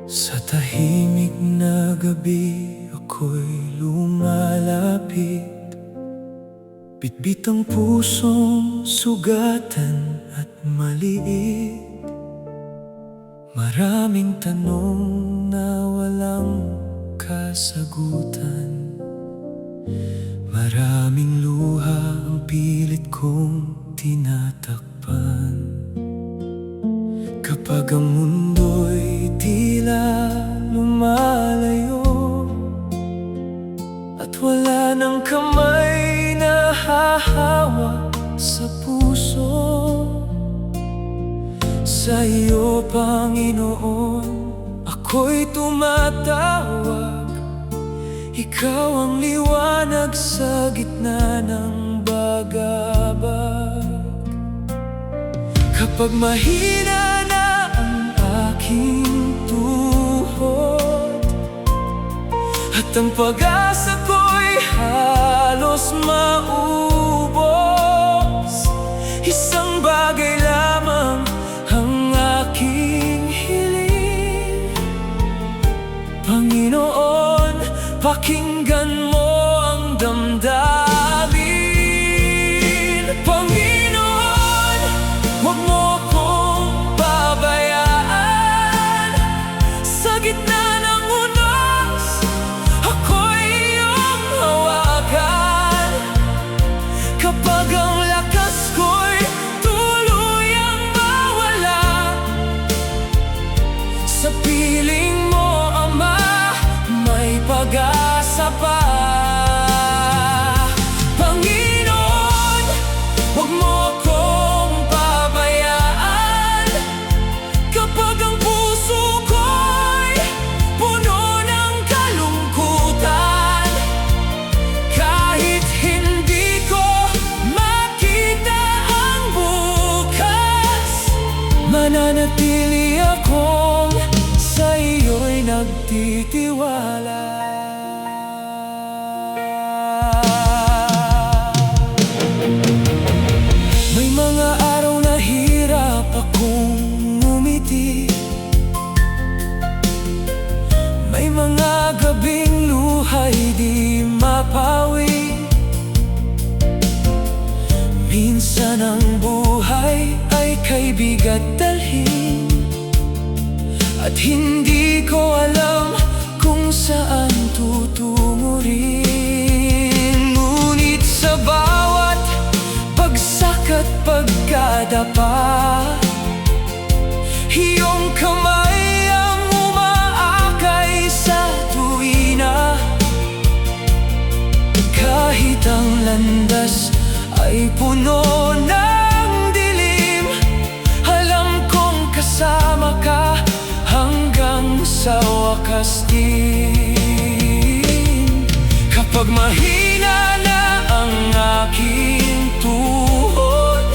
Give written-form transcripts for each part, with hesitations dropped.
Sa tahimik na gabi ako'y lumalapit, bitbit ang pusong sugatan at maliit. Maraming tanong na walang kasagutan, maraming luha ang pilit kong tinatakpan. Kapag ang mundo'y tila lumalayo at wala nang kamay na hahawak sa puso, sa iyo, Panginoon, ako'y tumatawag. Ikaw ang liwanag sa gitna ng bagabag. Kapag mahina na ang aking tuhod at ang pag-asa ko'y halos maubos, isang bagay lamang ang aking hiling. Panginoon, pakinggan mo ang damdamin. Panginoon, huwag mo akong pabayaan. Sa gitna ng unos, ako'y iyong hawakan. Kapag ang lakas ko'y tuluyang mawala, sa piling mo, Ama, may pag-asa pa. Panginoon, huwag mo akong pabayaan. Kapag ang puso ko'y puno ng kalungkutan, kahit hindi ko makita ang bukas, mananatili akong sa iyo'y nagtitiwala. May mga araw na hirap akong ngumiti, may mga gabing luhay di mapawi. Minsan ang buhay ay kaibigat dalhin, at hindi ko alam kung saan tutungo rin. Ngunit sa bawat bagsak at pagkadapa, iyong kamay ang umaakay sa tuwina. Kahit ang landas ay puno ng dilim, alam kong kasama ka hanggang sa wakas din. Kapag mahina na ang aking tuhod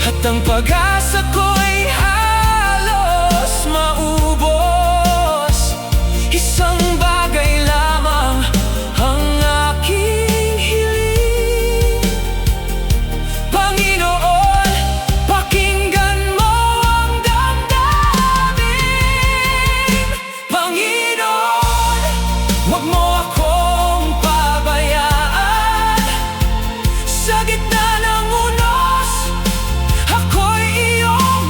at ang pag-asa ko'y halos maubos, isang bagay lamang ang aking hiling. Panginoon, pakinggan mo ang damdamin. Panginoon, huwag mo akong pabayaan. Sa gitna ng unos, ako'y iyong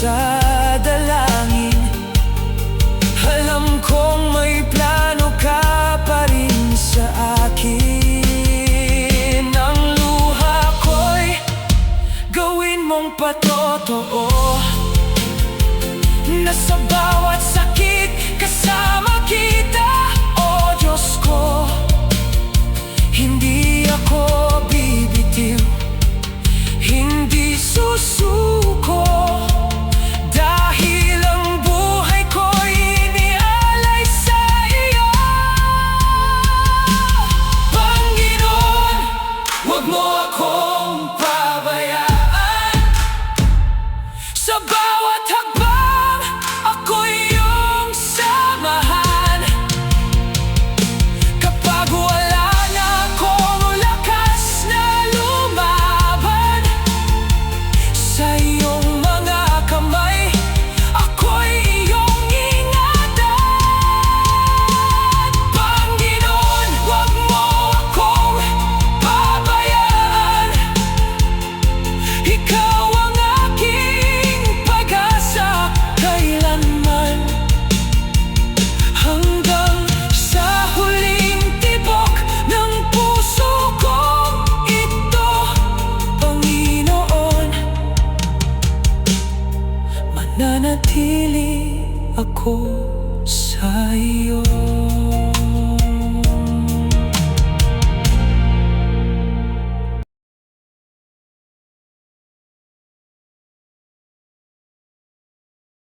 sa dalangin. Alam kong may plano ka pa rin sa akin. Ang luha ko'y gawin mong patotoo, na sa bawat sakit kasama kita. O Diyos ko, hindi ako bibitiw, hindi susuko, dahil ang buhay ko'y inialay sa iyo. Panginoon, huwag mo akong pabayaan. Sa bawat hakbang, ako'y iyong samahan. Kapag wala na akong lakas na lumaban, sa iyong mga kamay, ako'y iyong ingatan. Panginoon, huwag mo akong pabayaan. Ikaw ang aking pag-asa kailanman, hanggang sa huling tibok ng puso kong ito. Panginoon, mananatili ako sa iyo.